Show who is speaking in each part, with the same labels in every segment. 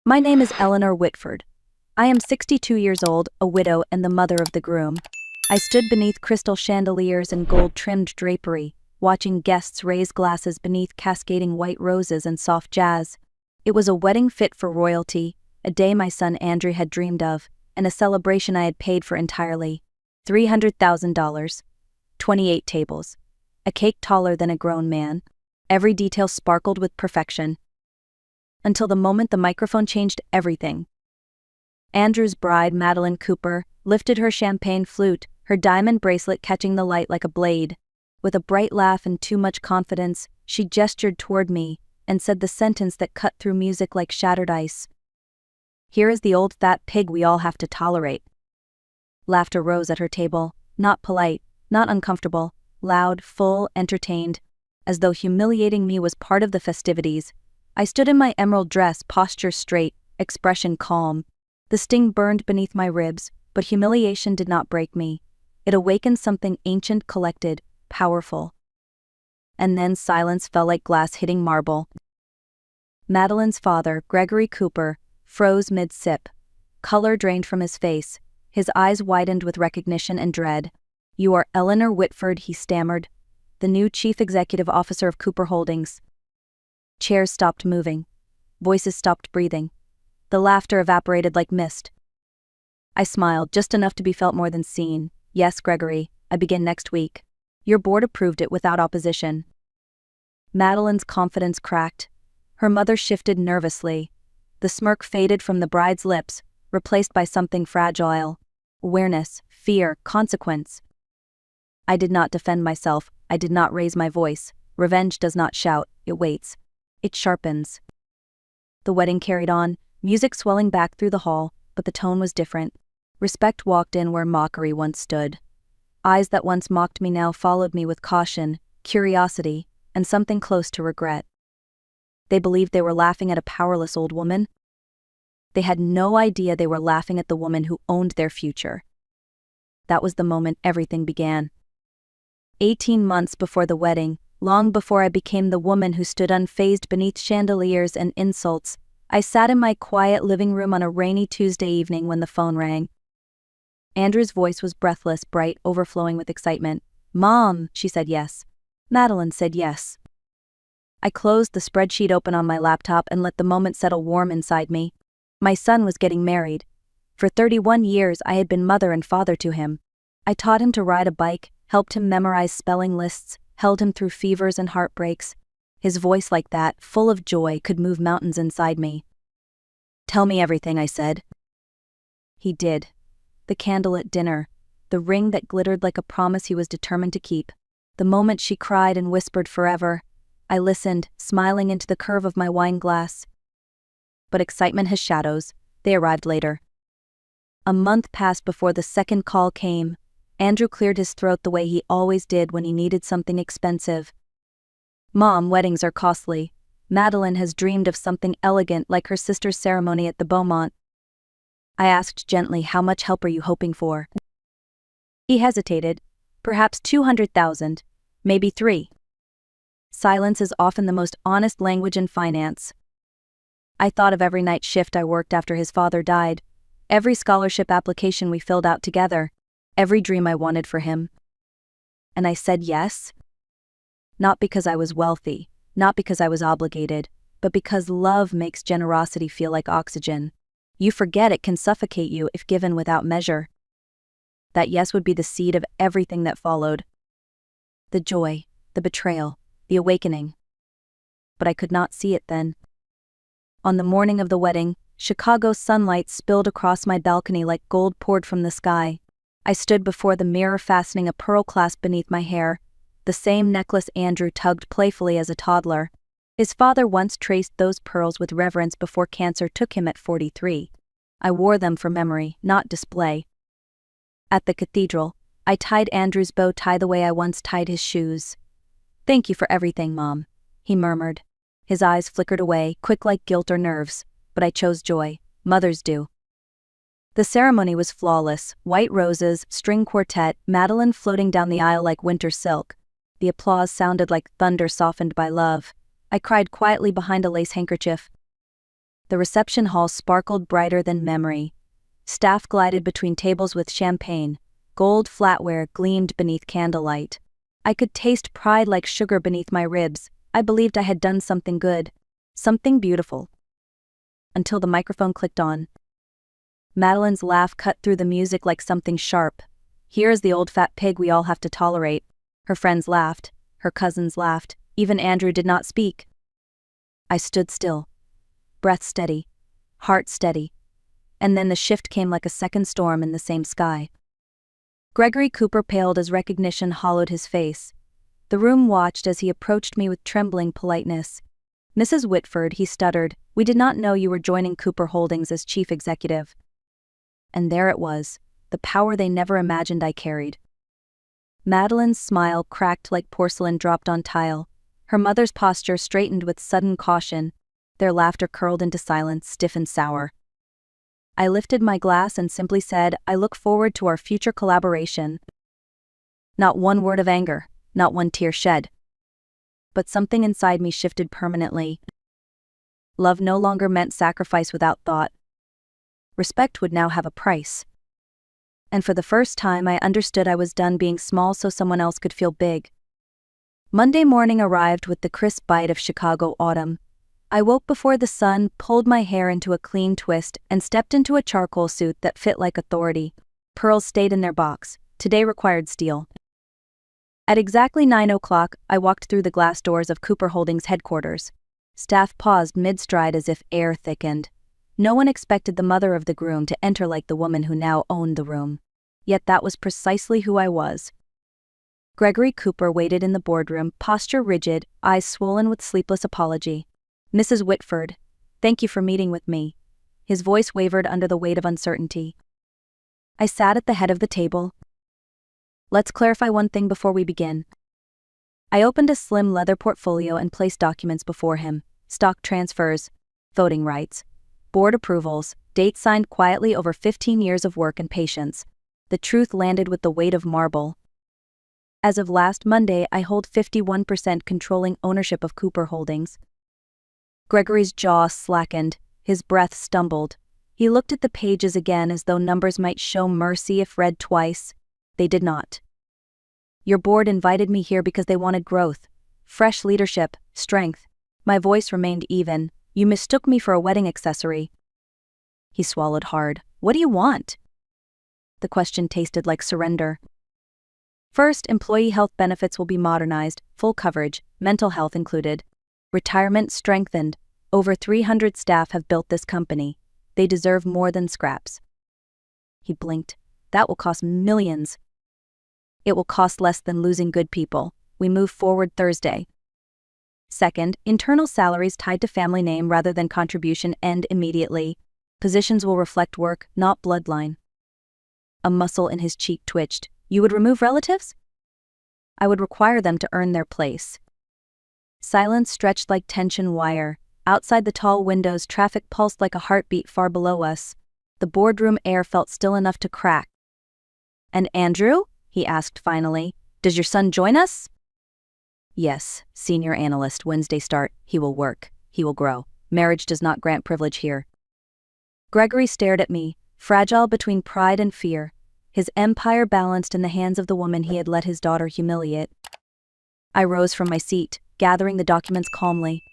Speaker 1: My name is Eleanor Whitford. I am 62 years old, a widow, and the mother of the groom. I stood beneath crystal chandeliers and gold-trimmed drapery, watching guests raise glasses beneath cascading white roses and soft jazz. It was a wedding fit for royalty, a day my son Andrew had dreamed of, and a celebration I had paid for entirely. $300,000. 28 tables. A cake taller than a grown man. Every detail sparkled with perfection. Until the moment the microphone changed everything. Andrew's bride, Madeline Cooper, lifted her champagne flute, her diamond bracelet catching the light like a blade. With a bright laugh and too much confidence, she gestured toward me and said the sentence that cut through music like shattered ice. "Here is the old fat pig we all have to tolerate." Laughter rose at her table, not polite, not uncomfortable, loud, full, entertained, as though humiliating me was part of the festivities. I stood in my emerald dress, posture straight, expression calm. The sting burned beneath my ribs, but humiliation did not break me. It awakened something ancient, collected, powerful. And then silence fell like glass hitting marble. Madeline's father, Gregory Cooper, froze mid-sip. Color drained from his face. His eyes widened with recognition and dread. "You are Eleanor Whitford," he stammered, "the new chief executive officer of Cooper Holdings." Chairs stopped moving. Voices stopped breathing. The laughter evaporated like mist. I smiled, just enough to be felt more than seen. "Yes, Gregory, I begin next week. Your board approved it without opposition." Madeline's confidence cracked. Her mother shifted nervously. The smirk faded from the bride's lips, replaced by something fragile. Awareness, fear, consequence. I did not defend myself. I did not raise my voice. Revenge does not shout, it waits. It sharpens. The wedding carried on, music swelling back through the hall, but the tone was different. Respect walked in where mockery once stood. Eyes that once mocked me now followed me with caution, curiosity, and something close to regret. They believed they were laughing at a powerless old woman. They had no idea they were laughing at the woman who owned their future. That was the moment everything began. 18 months before the wedding, long before I became the woman who stood unfazed beneath chandeliers and insults, I sat in my quiet living room on a rainy Tuesday evening when the phone rang. Andrew's voice was breathless, bright, overflowing with excitement. "Mom," she said yes. Madeline said yes. I closed the spreadsheet open on my laptop and let the moment settle warm inside me. My son was getting married. For 31 years I had been mother and father to him. I taught him to ride a bike, helped him memorize spelling lists, held him through fevers and heartbreaks. His voice like that, full of joy, could move mountains inside me. "Tell me everything," I said. He did. The candle at dinner, the ring that glittered like a promise he was determined to keep, the moment she cried and whispered forever. I listened, smiling into the curve of my wine glass. But excitement has shadows. They arrived later. A month passed before the second call came. Andrew cleared his throat the way he always did when he needed something expensive. "Mom, weddings are costly. Madeline has dreamed of something elegant like her sister's ceremony at the Beaumont." I asked gently, "How much help are you hoping for?" He hesitated. "Perhaps 200,000, maybe 3. Silence is often the most honest language in finance. I thought of every night shift I worked after his father died, every scholarship application we filled out together, every dream I wanted for him. And I said yes. Not because I was wealthy, not because I was obligated, but because love makes generosity feel like oxygen. You forget it can suffocate you if given without measure. That yes would be the seed of everything that followed. The joy, the betrayal, the awakening. But I could not see it then. On the morning of the wedding, Chicago's sunlight spilled across my balcony like gold poured from the sky. I stood before the mirror fastening a pearl clasp beneath my hair, the same necklace Andrew tugged playfully as a toddler. His father once traced those pearls with reverence before cancer took him at 43. I wore them for memory, not display. At the cathedral, I tied Andrew's bow tie the way I once tied his shoes. "Thank you for everything, Mom," he murmured. His eyes flickered away, quick like guilt or nerves, but I chose joy. Mothers do. The ceremony was flawless. White roses, string quartet, Madeline floating down the aisle like winter silk. The applause sounded like thunder softened by love. I cried quietly behind a lace handkerchief. The reception hall sparkled brighter than memory. Staff glided between tables with champagne. Gold flatware gleamed beneath candlelight. I could taste pride like sugar beneath my ribs. I believed I had done something good. Something beautiful. Until the microphone clicked on. Madeline's laugh cut through the music like something sharp. "Here's the old fat pig we all have to tolerate." Her friends laughed. Her cousins laughed. Even Andrew did not speak. I stood still. Breath steady. Heart steady. And then the shift came like a second storm in the same sky. Gregory Cooper paled as recognition hollowed his face. The room watched as he approached me with trembling politeness. "Mrs. Whitford," he stuttered, "we did not know you were joining Cooper Holdings as chief executive." And there it was, the power they never imagined I carried. Madeline's smile cracked like porcelain dropped on tile. Her mother's posture straightened with sudden caution. Their laughter curled into silence, stiff and sour. I lifted my glass and simply said, "I look forward to our future collaboration." Not one word of anger, not one tear shed. But something inside me shifted permanently. Love no longer meant sacrifice without thought. Respect would now have a price. And for the first time I understood I was done being small so someone else could feel big. Monday morning arrived with the crisp bite of Chicago autumn. I woke before the sun, pulled my hair into a clean twist, and stepped into a charcoal suit that fit like authority. Pearls stayed in their box. Today required steel. At exactly 9 o'clock, I walked through the glass doors of Cooper Holdings headquarters. Staff paused mid-stride as if air thickened. No one expected the mother of the groom to enter like the woman who now owned the room. Yet that was precisely who I was. Gregory Cooper waited in the boardroom, posture rigid, eyes swollen with sleepless apology. "Mrs. Whitford, thank you for meeting with me." His voice wavered under the weight of uncertainty. I sat at the head of the table. "Let's clarify one thing before we begin." I opened a slim leather portfolio and placed documents before him. Stock transfers, voting rights, board approvals, dates signed quietly over 15 years of work and patience. The truth landed with the weight of marble. As of last Monday, I hold 51% controlling ownership of Cooper Holdings. Gregory's jaw slackened, his breath stumbled. He looked at the pages again as though numbers might show mercy if read twice. They did not. "Your board invited me here because they wanted growth, fresh leadership, strength." My voice remained even. "You mistook me for a wedding accessory." He swallowed hard. "What do you want?" The question tasted like surrender. "First, employee health benefits will be modernized, full coverage, mental health included. Retirement strengthened. Over 300 staff have built this company. They deserve more than scraps." He blinked. "That will cost millions." "It will cost less than losing good people. We move forward Thursday." Second, internal salaries tied to family name rather than contribution end immediately. Positions will reflect work, not bloodline. A muscle in his cheek twitched. "You would remove relatives?" "I would require them to earn their place." Silence stretched like tension wire. Outside the tall windows, traffic pulsed like a heartbeat far below us. The boardroom air felt still enough to crack. "And Andrew?" he asked finally. "Does your son join us?" "Yes, senior analyst, Wednesday start. He will work. He will grow. Marriage does not grant privilege here." Gregory stared at me, fragile between pride and fear, his empire balanced in the hands of the woman he had let his daughter humiliate. I rose from my seat, gathering the documents calmly.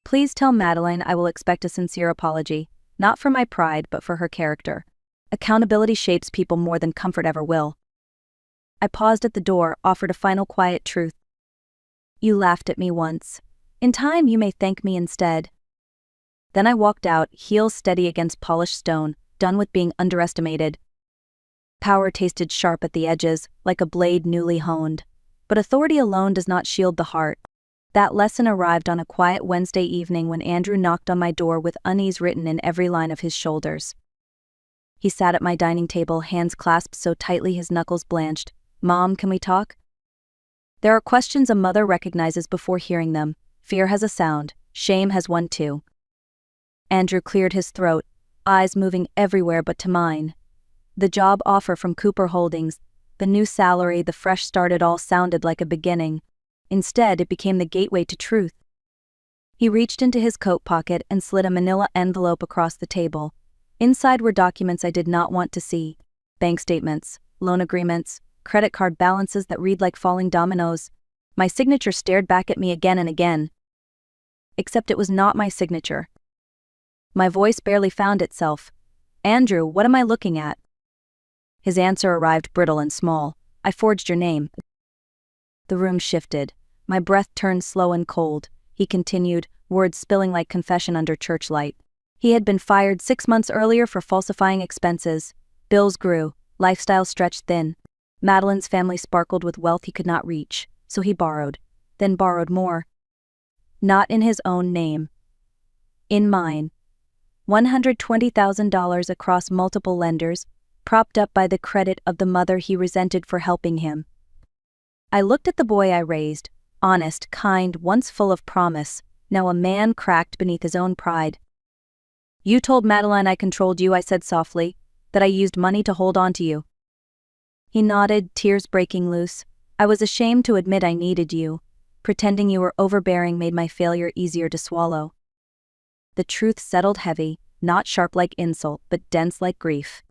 Speaker 1: "Please tell Madeline I will expect a sincere apology, not for my pride but for her character. Accountability shapes people more than comfort ever will." I paused at the door, offered a final quiet truth. "You laughed at me once. In time you may thank me instead." Then I walked out, heels steady against polished stone, done with being underestimated. Power tasted sharp at the edges, like a blade newly honed. But authority alone does not shield the heart. That lesson arrived on a quiet Wednesday evening when Andrew knocked on my door with unease written in every line of his shoulders. He sat at my dining table, hands clasped so tightly his knuckles blanched. "Mom, can we talk?" There are questions a mother recognizes before hearing them. Fear has a sound. Shame has one too. Andrew cleared his throat, eyes moving everywhere but to mine. The job offer from Cooper Holdings, the new salary, the fresh start, it all sounded like a beginning. Instead, it became the gateway to truth. He reached into his coat pocket and slid a manila envelope across the table. Inside were documents I did not want to see. Bank statements, loan agreements, credit card balances that read like falling dominoes. My signature stared back at me again and again. Except it was not my signature. My voice barely found itself. "Andrew, what am I looking at?" His answer arrived brittle and small. "I forged your name." The room shifted. My breath turned slow and cold. He continued, words spilling like confession under church light. He had been fired 6 months earlier for falsifying expenses. Bills grew, lifestyle stretched thin. Madeline's family sparkled with wealth he could not reach, so he borrowed, then borrowed more. Not in his own name. In mine. $120,000 across multiple lenders, propped up by the credit of the mother he resented for helping him. I looked at the boy I raised, honest, kind, once full of promise, now a man cracked beneath his own pride. "You told Madeline I controlled you," I said softly, "that I used money to hold on to you." He nodded, tears breaking loose. "I was ashamed to admit I needed you. Pretending you were overbearing made my failure easier to swallow." The truth settled heavy, not sharp like insult, but dense like grief.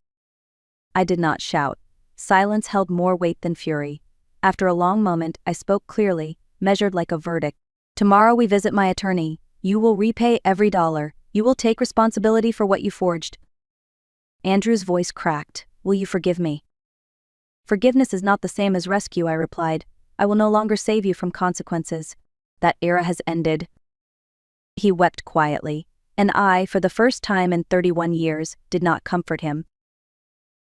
Speaker 1: I did not shout. Silence held more weight than fury. After a long moment, I spoke clearly, measured like a verdict. "Tomorrow we visit my attorney. You will repay every dollar. You will take responsibility for what you forged." Andrew's voice cracked. "Will you forgive me?" "Forgiveness is not the same as rescue," I replied. "I will no longer save you from consequences. That era has ended." He wept quietly, and I, for the first time in 31 years, did not comfort him.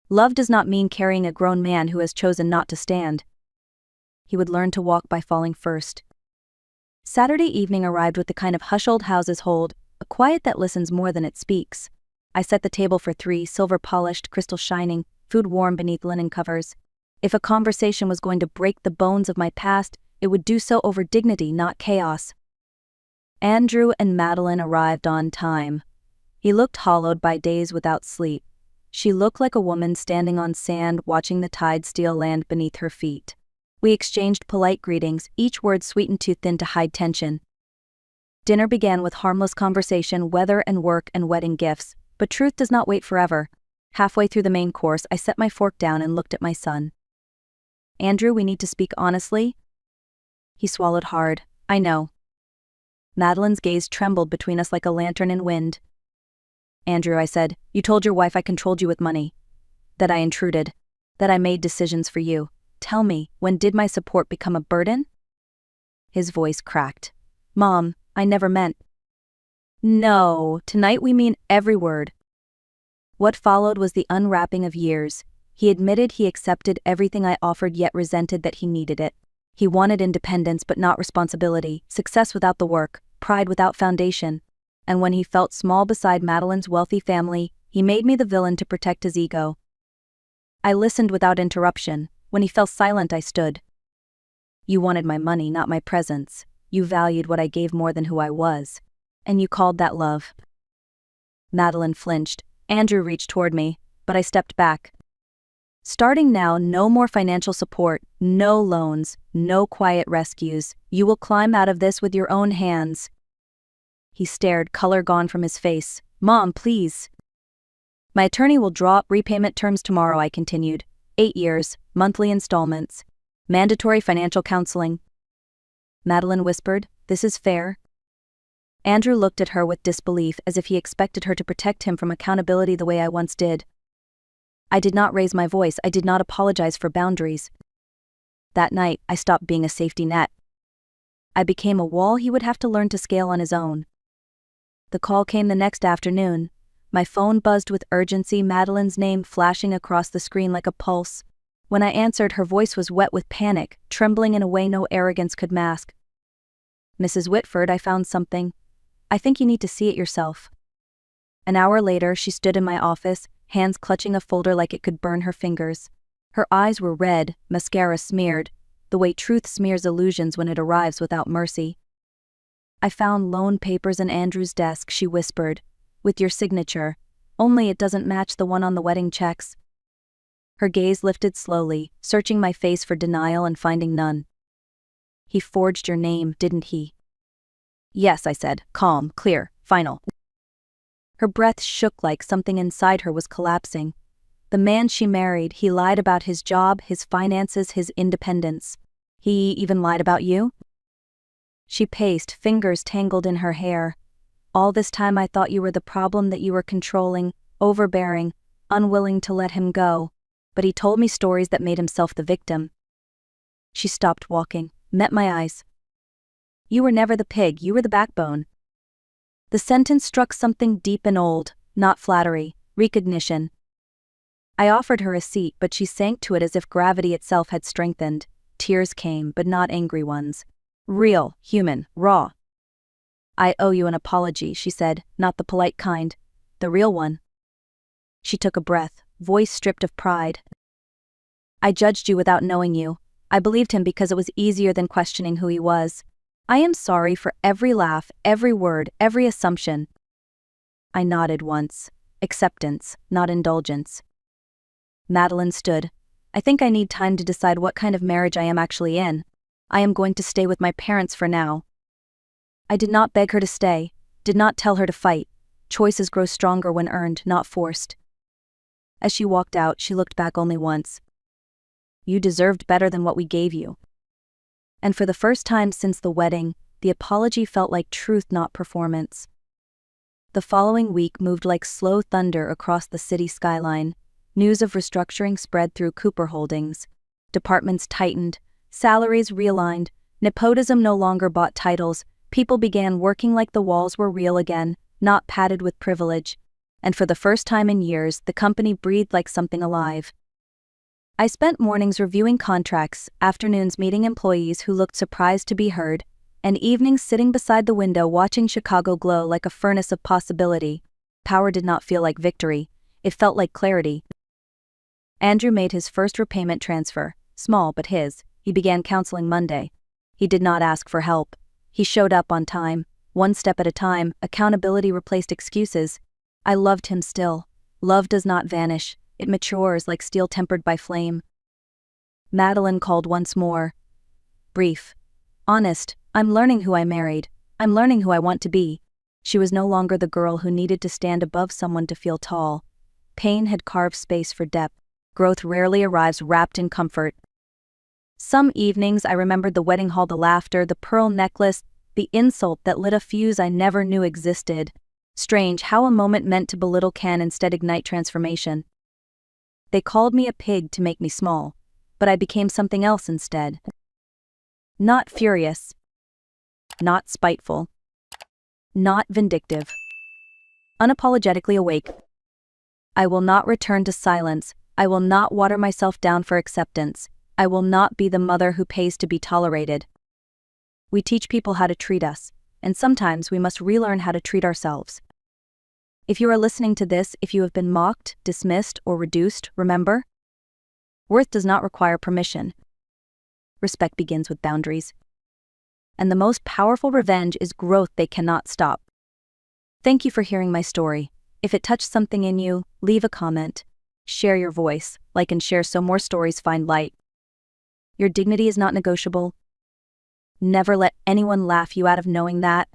Speaker 1: Love does not mean carrying a grown man who has chosen not to stand. He would learn to walk by falling first. Saturday evening arrived with the kind of hush old houses hold, a quiet that listens more than it speaks. I set the table for 3, silver polished, crystal shining, food warm beneath linen covers. If a conversation was going to break the bones of my past, it would do so over dignity, not chaos. Andrew and Madeline arrived on time. He looked hollowed by days without sleep. She looked like a woman standing on sand watching the tide steal land beneath her feet. We exchanged polite greetings, each word sweetened too thin to hide tension. Dinner began with harmless conversation, weather and work and wedding gifts, but truth does not wait forever. Halfway through the main course, I set my fork down and looked at my son. "Andrew, we need to speak honestly." He swallowed hard. "I know." Madeline's gaze trembled between us like a lantern in wind. "Andrew," I said, "you told your wife I controlled you with money. That I intruded. That I made decisions for you. Tell me, when did my support become a burden?" His voice cracked. "Mom, I never meant." "No, tonight we mean every word." What followed was the unwrapping of years. He admitted he accepted everything I offered yet resented that he needed it. He wanted independence but not responsibility, success without the work, pride without foundation. And when he felt small beside Madeline's wealthy family, he made me the villain to protect his ego. I listened without interruption. When he fell silent, I stood. "You wanted my money, not my presence. You valued what I gave more than who I was. And you called that love." Madeline flinched. Andrew reached toward me, but I stepped back. "Starting now, no more financial support, no loans, no quiet rescues. You will climb out of this with your own hands." He stared, color gone from his face. "Mom, please." "My attorney will draw up repayment terms tomorrow," I continued. 8 years, monthly installments. Mandatory financial counseling. Madeline whispered, "This is fair." Andrew looked at her with disbelief, as if he expected her to protect him from accountability the way I once did. I did not raise my voice. I did not apologize for boundaries. That night, I stopped being a safety net. I became a wall he would have to learn to scale on his own. The call came the next afternoon. My phone buzzed with urgency, Madeline's name flashing across the screen like a pulse. When I answered, her voice was wet with panic, trembling in a way no arrogance could mask. "Mrs. Whitford, I found something. I think you need to see it yourself." An hour later, she stood in my office, hands clutching a folder like it could burn her fingers. Her eyes were red, mascara smeared, the way truth smears illusions when it arrives without mercy. "I found loan papers in Andrew's desk," she whispered, "with your signature. Only it doesn't match the one on the wedding checks." Her gaze lifted slowly, searching my face for denial and finding none. "He forged your name, didn't he?" Yes, I said, calm, clear, final. Her breath shook like something inside her was collapsing. The man she married, he lied about his job, his finances, his independence. He even lied about you? She paced, fingers tangled in her hair. All this time I thought you were the problem, that you were controlling, overbearing, unwilling to let him go. But he told me stories that made himself the victim. She stopped walking, met my eyes. You were never the pig, you were the backbone. The sentence struck something deep and old, not flattery, recognition. I offered her a seat, but she sank to it as if gravity itself had strengthened. Tears came, but not angry ones. Real, human, raw. I owe you an apology, she said, not the polite kind, the real one. She took a breath, voice stripped of pride. I judged you without knowing you. I believed him because it was easier than questioning who he was. I am sorry for every laugh, every word, every assumption. I nodded once. Acceptance, not indulgence. Madeline stood. I think I need time to decide what kind of marriage I am actually in. I am going to stay with my parents for now. I did not beg her to stay, did not tell her to fight. Choices grow stronger when earned, not forced. As she walked out, she looked back only once. You deserved better than what we gave you. And for the first time since the wedding, the apology felt like truth, not performance. The following week moved like slow thunder across the city skyline. News of restructuring spread through Cooper Holdings. Departments tightened, salaries realigned, nepotism no longer bought titles. People began working like the walls were real again, not padded with privilege. And for the first time in years, the company breathed like something alive. I spent mornings reviewing contracts, afternoons meeting employees who looked surprised to be heard, and evenings sitting beside the window watching Chicago glow like a furnace of possibility. Power did not feel like victory, it felt like clarity. Andrew made his first repayment transfer, small but his. He began counseling Monday. He did not ask for help. He showed up on time, one step at a time. Accountability replaced excuses. I loved him still. Love does not vanish. It matures like steel tempered by flame. Madeline called once more. Brief. Honest, I'm learning who I married. I'm learning who I want to be. She was no longer the girl who needed to stand above someone to feel tall. Pain had carved space for depth. Growth rarely arrives wrapped in comfort. Some evenings I remembered the wedding hall, the laughter, the pearl necklace, the insult that lit a fuse I never knew existed. Strange how a moment meant to belittle can instead ignite transformation. They called me a pig to make me small, but I became something else instead. Not furious. Not spiteful. Not vindictive. Unapologetically awake. I will not return to silence. I will not water myself down for acceptance. I will not be the mother who pays to be tolerated. We teach people how to treat us, and sometimes we must relearn how to treat ourselves. If you are listening to this, if you have been mocked, dismissed, or reduced, remember, worth does not require permission. Respect begins with boundaries. And the most powerful revenge is growth they cannot stop. Thank you for hearing my story. If it touched something in you, leave a comment. Share your voice, like and share so more stories find light. Your dignity is not negotiable. Never let anyone laugh you out of knowing that.